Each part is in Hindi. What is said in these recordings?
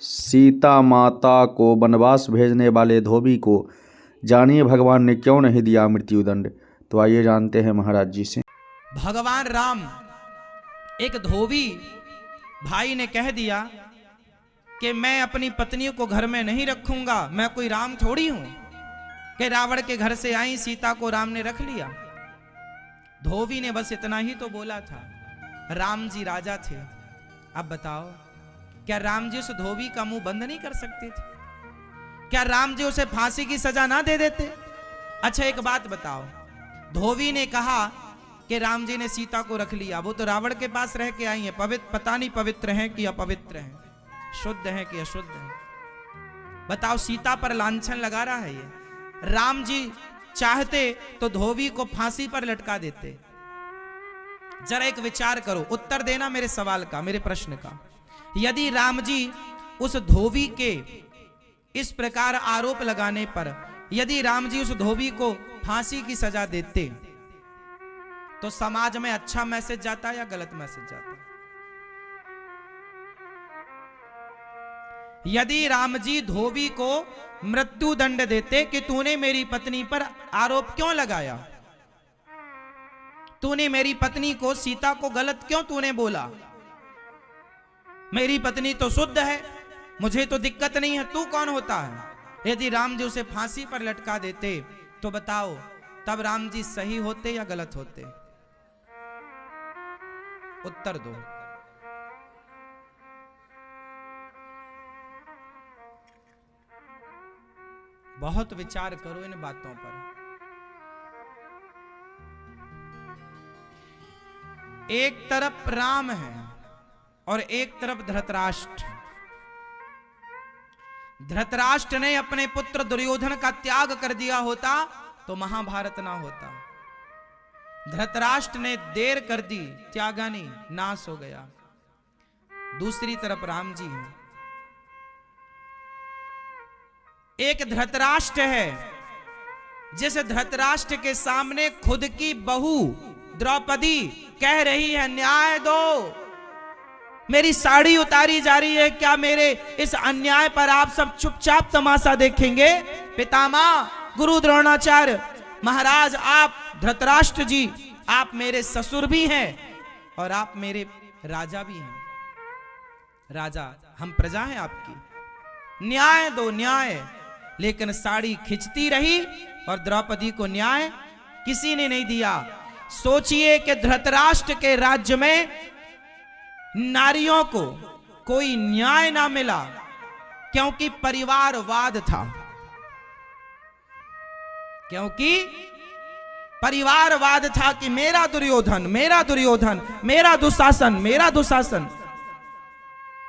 सीता माता को वनवास भेजने वाले धोबी को जानिए भगवान ने क्यों नहीं दिया मृत्युदंड। तो आइए जानते हैं महाराज जी से। भगवान राम एक धोबी भाई ने कह दिया कि मैं अपनी पत्नी को घर में नहीं रखूंगा, मैं कोई राम थोड़ी हूं कि रावण के घर से आई सीता को राम ने रख लिया। धोबी ने बस इतना ही तो बोला था। राम जी राजा थे। अब बताओ, क्या राम जी उस धोबी का मुंह बंद नहीं कर सकते थे? क्या राम जी उसे फांसी की सजा ना दे देते? अच्छा एक बात बताओ, धोबी ने कहा कि राम जी ने सीता को रख लिया, वो तो रावण के पास रह के आई है, पता नहीं पवित्र हैं कि अपवित्र हैं, शुद्ध हैं कि अशुद्ध हैं। बताओ, सीता पर लांछन लगा रहा है ये। राम जी चाहते तो धोबी को फांसी पर लटका देते। जरा एक विचार करो, उत्तर देना मेरे सवाल का, मेरे प्रश्न का। यदि राम जी उस धोबी के इस प्रकार आरोप लगाने पर यदि राम जी उस धोबी को फांसी की सजा देते तो समाज में अच्छा मैसेज जाता या गलत मैसेज जाता? यदि राम जी धोबी को मृत्यु दंड देते कि तूने मेरी पत्नी पर आरोप क्यों लगाया, तूने मेरी पत्नी को सीता को गलत क्यों तूने बोला, मेरी पत्नी तो शुद्ध है, मुझे तो दिक्कत नहीं है, तू कौन होता है? यदि राम जी उसे फांसी पर लटका देते तो बताओ तब राम जी सही होते या गलत होते? उत्तर दो। बहुत विचार करो इन बातों पर। एक तरफ राम है और एक तरफ धृतराष्ट्र। धृतराष्ट्र ने अपने पुत्र दुर्योधन का त्याग कर दिया होता तो महाभारत ना होता। धृतराष्ट्र ने देर कर दी, त्यागा नहीं, नाश हो गया। दूसरी तरफ राम जी हैं। एक धृतराष्ट्र है जिस धृतराष्ट्र के सामने खुद की बहू द्रौपदी कह रही है न्याय दो, मेरी साड़ी उतारी जा रही है, क्या मेरे इस अन्याय पर आप सब चुपचाप तमाशा देखेंगे? पितामह गुरु द्रोणाचार्य महाराज, आप धृतराष्ट्र जी, आप मेरे ससुर भी हैं और आप मेरे राजा भी हैं। राजा, हम प्रजा हैं आपकी, न्याय दो न्याय। लेकिन साड़ी खिंचती रही और द्रौपदी को न्याय किसी ने नहीं दिया। सोचिए कि धृतराष्ट्र के राज्य में नारियों को कोई न्याय ना मिला क्योंकि परिवारवाद था, क्योंकि परिवारवाद था कि मेरा दुर्योधन, मेरा दुर्योधन, मेरा दुशासन, मेरा दुशासन।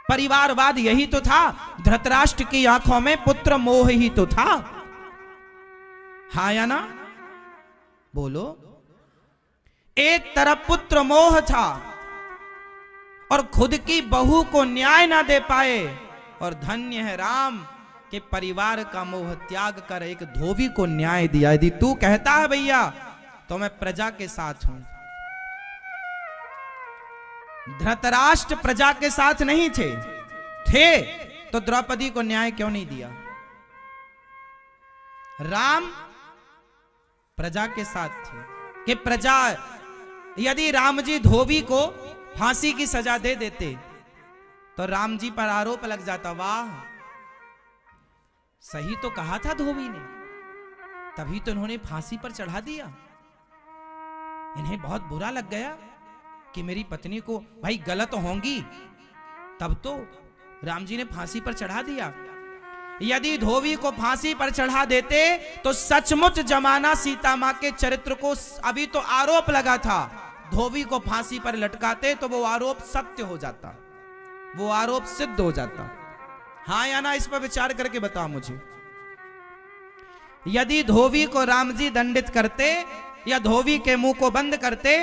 परिवारवाद यही तो था। धृतराष्ट्र की आंखों में पुत्र मोह ही तो था। हाँ या ना? बोलो। एक तरफ पुत्र मोह था और खुद की बहू को न्याय ना दे पाए, और धन्य है राम के परिवार का मोह त्याग कर एक धोबी को न्याय दिया। यदि तू कहता है भैया तो मैं प्रजा के साथ हूं। धृतराष्ट्र प्रजा के साथ नहीं थे तो द्रौपदी को न्याय क्यों नहीं दिया? राम प्रजा के साथ थे कि प्रजा, यदि राम जी धोबी को फांसी की सजा दे देते तो राम जी पर आरोप लग जाता, वाह सही तो कहा था धोबी ने, तभी तो इन्होंने फांसी पर चढ़ा दिया। इन्हें बहुत बुरा लग गया कि मेरी पत्नी को भाई गलत होंगी, तब तो राम जी ने फांसी पर चढ़ा दिया। यदि धोबी को फांसी पर चढ़ा देते तो सचमुच जमाना सीता मां के चरित्र को, अभी तो आरोप लगा था, धोबी को फांसी पर लटकाते तो वो आरोप सत्य हो जाता, वो आरोप सिद्ध हो जाता। हाँ या ना? इस पर विचार करके बताओ मुझे। यदि धोबी को राम जी दंडित करते या धोबी के मुंह को बंद करते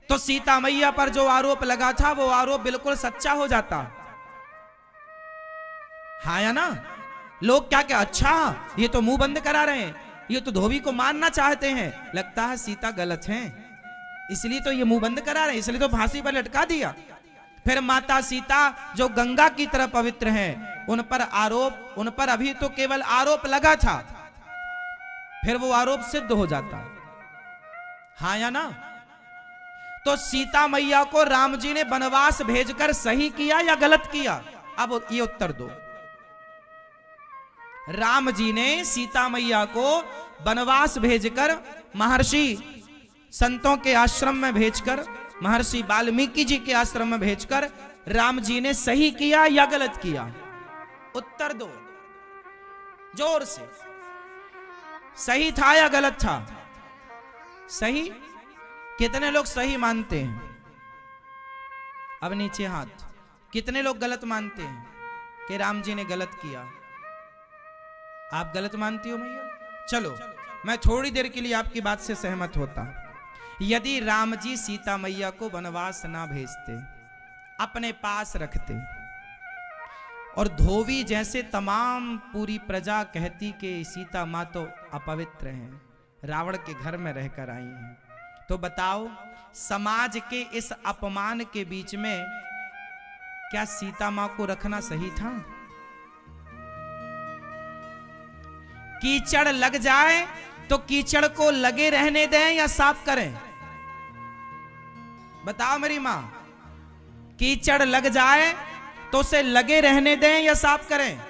तो सीता मैया पर जो आरोप लगा था वो आरोप बिल्कुल सच्चा हो जाता। हाँ या ना? लोग क्या क्या, अच्छा ये तो मुंह बंद करा रहे हैं, ये तो धोबी को मारना चाहते हैं, लगता है सीता गलत हैं, इसलिए तो ये मुंह बंद करा रहे हैं, इसलिए तो फांसी पर लटका दिया। फिर माता सीता जो गंगा की तरह पवित्र हैं, उन पर अभी तो केवल आरोप लगा था, फिर वो आरोप सिद्ध हो जाता, हाँ या ना? तो सीता मैया को राम जी ने वनवास भेजकर सही किया या गलत किया? अब ये उत्तर दो। राम जी ने सीता मैया को वनवास भेजकर, महर्षि संतों के आश्रम में भेजकर, महर्षि वाल्मीकि जी के आश्रम में भेजकर राम जी ने सही किया या गलत किया? उत्तर दो जोर से। सही था या गलत था? सही। कितने लोग सही मानते हैं? अब नीचे हाथ। कितने लोग गलत मानते हैं कि राम जी ने गलत किया? आप गलत मानती हो मैया? चलो मैं थोड़ी देर के लिए आपकी बात से सहमत होता। यदि राम जी सीता मैया को वनवास ना भेजते, अपने पास रखते, और धोबी जैसे तमाम पूरी प्रजा कहती कि सीता माँ तो अपवित्र हैं, रावण के घर में रहकर आई हैं, तो बताओ समाज के इस अपमान के बीच में क्या सीता माँ को रखना सही था? कीचड़ लग जाए तो कीचड़ को लगे रहने दें या साफ करें? बताओ मेरी मां, कीचड़ लग जाए तो उसे लगे रहने दें या साफ करें?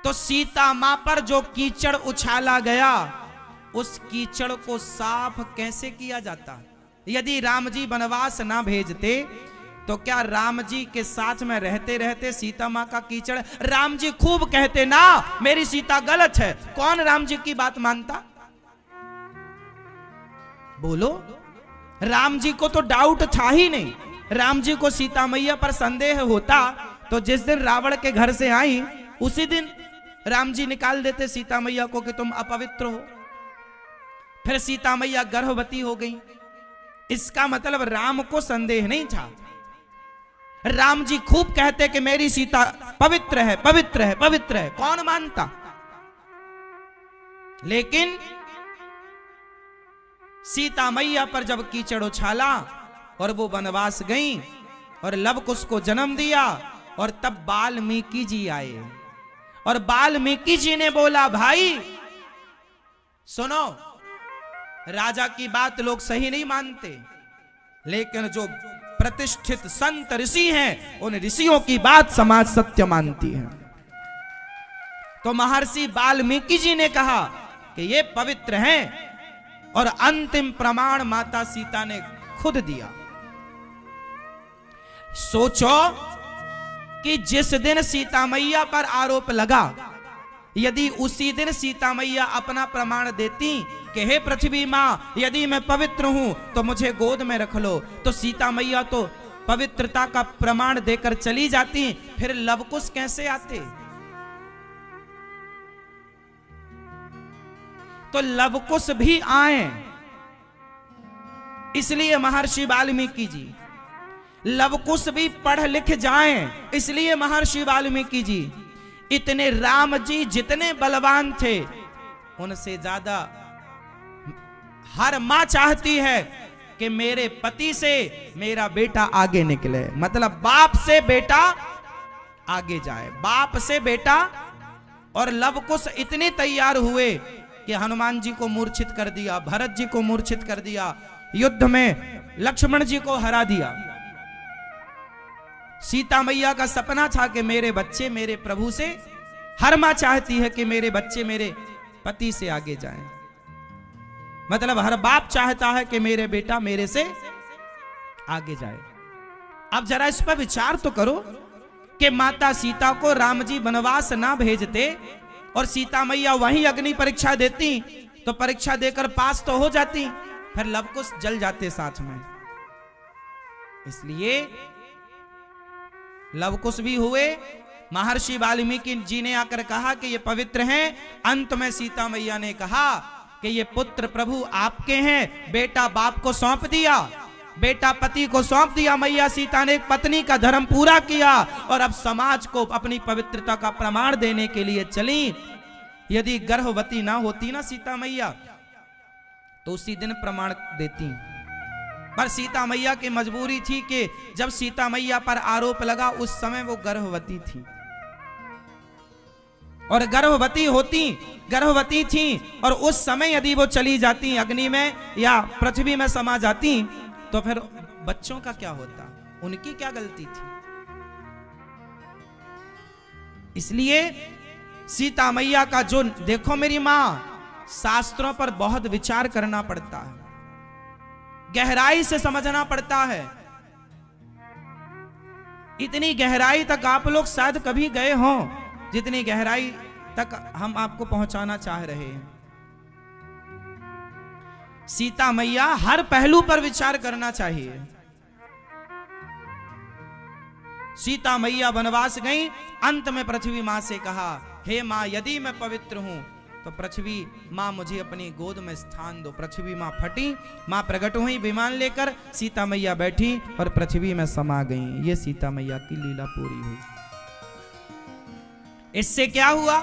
तो सीता मां पर जो कीचड़ उछाला गया, उस कीचड़ को साफ कैसे किया जाता? यदि राम जी वनवास ना भेजते तो क्या राम जी के साथ में रहते रहते सीता मां का कीचड़, राम जी खूब कहते ना मेरी सीता गलत है, कौन राम जी की बात मानता? बोलो। राम जी को तो डाउट था ही नहीं। राम जी को सीता मैया पर संदेह होता तो जिस दिन रावण के घर से आई उसी दिन राम जी निकाल देते सीता मैया को कि तुम अपवित्र हो। फिर सीता मैया गर्भवती हो गई। इसका मतलब राम को संदेह नहीं था। राम जी खूब कहते कि मेरी सीता पवित्र है, पवित्र है, पवित्र है, कौन मानता? लेकिन सीता मैया पर जब कीचड़ उछाला और वो वनवास गई और लवकुश को जन्म दिया, और तब वाल्मीकि जी आए और वाल्मीकि जी ने बोला भाई सुनो, राजा की बात लोग सही नहीं मानते, लेकिन जो प्रतिष्ठित संत ऋषि हैं उन ऋषियों की बात समाज सत्य मानती है। तो महर्षि वाल्मीकि जी ने कहा कि ये पवित्र हैं, और अंतिम प्रमाण माता सीता ने खुद दिया। सोचो कि जिस दिन सीता मैया पर आरोप लगा, यदि उसी दिन सीता मैया अपना प्रमाण देती कि हे पृथ्वी मां, यदि मैं पवित्र हूं तो मुझे गोद में रख लो, तो सीता मैया तो पवित्रता का प्रमाण देकर चली जाती, फिर लवकुश कैसे आते? तो लवकुश भी आए। इसलिए महर्षि वाल्मीकि जी, लवकुश भी पढ़ लिख जाएं, इसलिए महर्षि वाल्मीकि जी इतने, राम जी जितने बलवान थे उनसे ज्यादा हर मां चाहती है कि मेरे पति से मेरा बेटा आगे निकले, मतलब बाप से बेटा आगे जाए, बाप से बेटा। और लवकुश इतने तैयार हुए कि हनुमान जी को मूर्छित कर दिया, भरत जी को मूर्छित कर दिया, युद्ध में लक्ष्मण जी को हरा दिया। सीता मैया का सपना था कि मेरे बच्चे मेरे प्रभु से, हर मां चाहती है कि मेरे बच्चे मेरे पति से आगे जाएं, मतलब हर बाप चाहता है कि मेरे बेटा मेरे से आगे जाए। अब जरा इस पर विचार तो करो कि माता सीता को राम जी वनवास ना भेजते और सीता मैया वहीं अग्नि परीक्षा देती तो परीक्षा देकर पास तो हो जाती, फिर लवकुश जल जाते साथ में। इसलिए लवकुश भी हुए। महर्षि वाल्मीकि जी ने आकर कहा कि ये पवित्र हैं। अंत में सीता मैया ने कहा कि ये पुत्र प्रभु आपके हैं, बेटा बाप को सौंप दिया, बेटा पति को सौंप दिया। मैया सीता ने एक पत्नी का धर्म पूरा किया और अब समाज को अपनी पवित्रता का प्रमाण देने के लिए चली। यदि गर्भवती ना होती ना सीता मैया तो उसी दिन प्रमाण देती। पर सीता मैया की मजबूरी थी कि जब सीता मैया पर आरोप लगा उस समय वो गर्भवती थी, और गर्भवती थी, और उस समय यदि वो चली जाती अग्नि में या पृथ्वी में समा जाती तो फिर बच्चों का क्या होता, उनकी क्या गलती थी। इसलिए सीता मैया का जो, देखो मेरी मां, शास्त्रों पर बहुत विचार करना पड़ता है, गहराई से समझना पड़ता है। इतनी गहराई तक आप लोग शायद कभी गए हों जितनी गहराई तक हम आपको पहुंचाना चाह रहे हैं। सीता मैया हर पहलू पर विचार करना चाहिए। सीता मैया वनवास गई, अंत में पृथ्वी मां से कहा, हे मां यदि मैं पवित्र हूं तो पृथ्वी मां मुझे अपनी गोद में स्थान दो। पृथ्वी मां फटी, मां प्रकट हुई विमान लेकर, सीता मैया बैठी और पृथ्वी में समा गई। ये सीता मैया की लीला पूरी हुई। इससे क्या हुआ?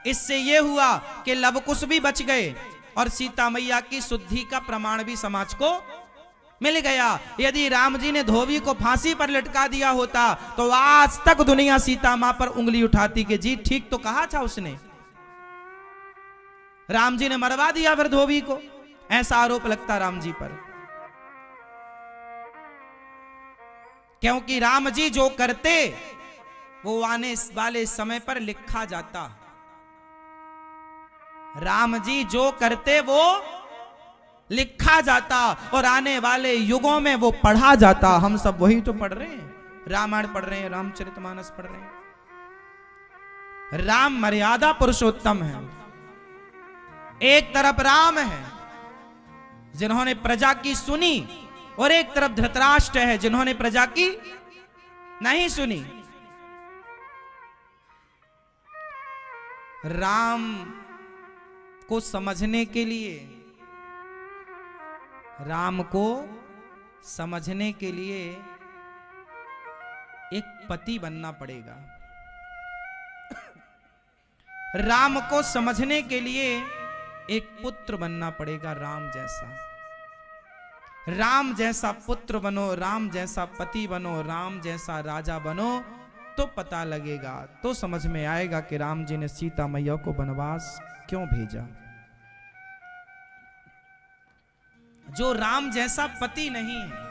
इससे ये हुआ कि लवकुश भी बच गए और सीता मैया की शुद्धि का प्रमाण भी समाज को मिल गया। यदि राम जी ने धोबी को फांसी पर लटका दिया होता तो आज तक दुनिया सीता मां पर उंगली उठाती कि जी ठीक तो कहा था उसने, राम जी ने मरवा दिया फिर धोबी को, ऐसा आरोप लगता राम जी पर। क्योंकि राम जी जो करते वो आने वाले समय पर लिखा जाता। राम जी जो करते वो लिखा जाता और आने वाले युगों में वो पढ़ा जाता। हम सब वही तो पढ़ रहे हैं, रामायण पढ़ रहे हैं, रामचरितमानस पढ़ रहे हैं। राम मर्यादा पुरुषोत्तम है। एक तरफ राम है जिन्होंने प्रजा की सुनी और एक तरफ धृतराष्ट्र है जिन्होंने प्रजा की नहीं सुनी। राम को समझने के लिए, राम को समझने के लिए एक पति बनना पड़ेगा। राम को समझने के लिए एक पुत्र बनना पड़ेगा राम जैसा। राम जैसा पुत्र बनो, राम जैसा पति बनो, राम जैसा राजा बनो, तो पता लगेगा, तो समझ में आएगा कि राम जी ने सीता मैया को वनवास क्यों भेजा। जो राम जैसा पति नहीं है,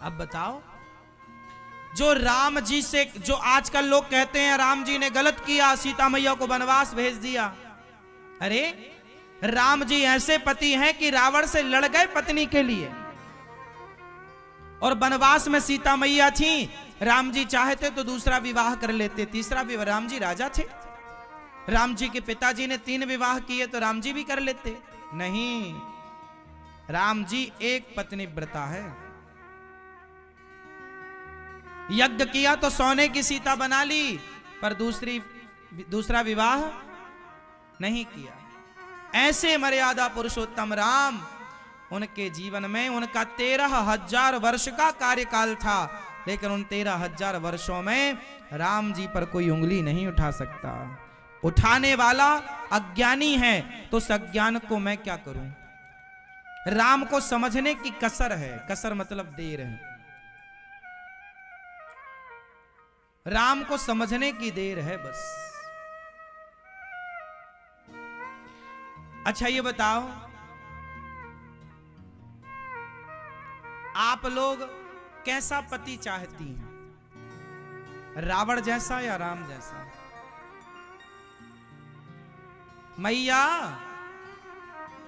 अब बताओ, जो राम जी से, जो आजकल लोग कहते हैं राम जी ने गलत किया, सीता मैया को वनवास भेज दिया। अरे राम जी ऐसे पति हैं कि रावण से लड़ गए पत्नी के लिए, और वनवास में सीता मैया थी। राम जी चाहते तो दूसरा विवाह कर लेते, तीसरा विवाह, राम जी राजा थे, राम जी के पिताजी ने 3 विवाह किए तो राम जी भी कर लेते। नहीं, राम जी एक पत्नी व्रता है। यज्ञ किया तो सोने की सीता बना ली, पर दूसरा विवाह नहीं किया। ऐसे मर्यादा पुरुषोत्तम राम, उनके जीवन में उनका 13,000 वर्ष का कार्यकाल था, लेकिन उन 13,000 वर्षों में राम जी पर कोई उंगली नहीं उठा सकता। उठाने वाला अज्ञानी है, तो उस अज्ञान को मैं क्या करूं। राम को समझने की कसर है, कसर मतलब देर है। राम को समझने की देर है बस। अच्छा ये बताओ, आप लोग कैसा पति चाहती हैं, रावण जैसा या राम जैसा? मैया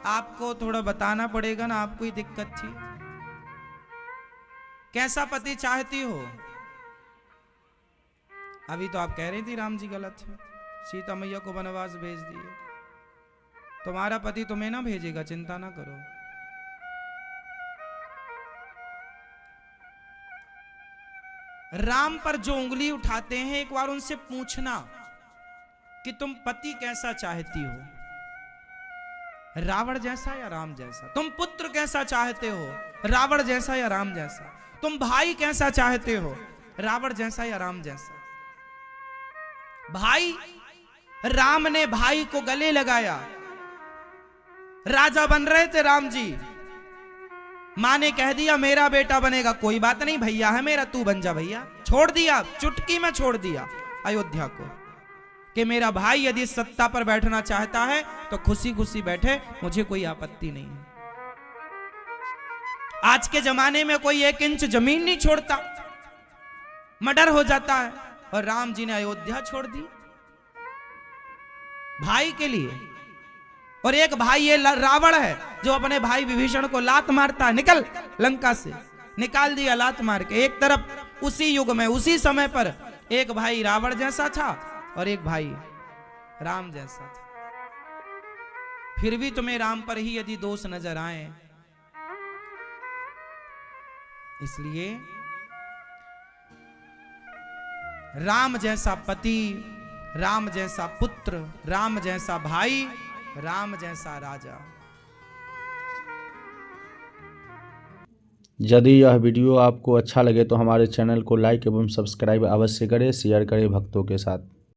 आपको थोड़ा बताना पड़ेगा ना, आपको ही दिक्कत थी। कैसा पति चाहती हो? अभी तो आप कह रही थी राम जी गलत है, सीता मैया को वनवास भेज दिए। तुम्हारा पति तुम्हें ना भेजेगा, चिंता ना करो। राम पर जो उंगली उठाते हैं, एक बार उनसे पूछना कि तुम पति कैसा चाहती हो, रावण जैसा या राम जैसा? तुम पुत्र कैसा चाहते हो, रावण जैसा या राम जैसा? तुम भाई कैसा चाहते हो, रावण जैसा या राम जैसा? भाई, राम ने भाई को गले लगाया, राजा बन रहे थे राम जी। माँ ने कह दिया मेरा बेटा बनेगा, कोई बात नहीं भैया है मेरा, तू बन जा भैया। छोड़ दिया, चुटकी में छोड़ दिया अयोध्या को, कि मेरा भाई यदि सत्ता पर बैठना चाहता है तो खुशी खुशी बैठे, मुझे कोई आपत्ति नहीं है। आज के जमाने में कोई 1 इंच जमीन नहीं छोड़ता, मर्डर हो जाता है। और राम जी ने अयोध्या छोड़ दी भाई के लिए। और एक भाई ये रावण है जो अपने भाई विभीषण को लात मारता है, निकल लंका से, निकाल दिया लात मार के। एक तरफ उसी युग में उसी समय पर एक भाई रावण जैसा था और एक भाई राम जैसा था। फिर भी तुम्हें राम पर ही यदि दोष नजर आए, इसलिए राम जैसा पति, राम जैसा पुत्र, राम जैसा भाई, राम जैसा राजा। यदि यह वीडियो आपको अच्छा लगे तो हमारे चैनल को लाइक एवं सब्सक्राइब अवश्य करें, शेयर करें भक्तों के साथ।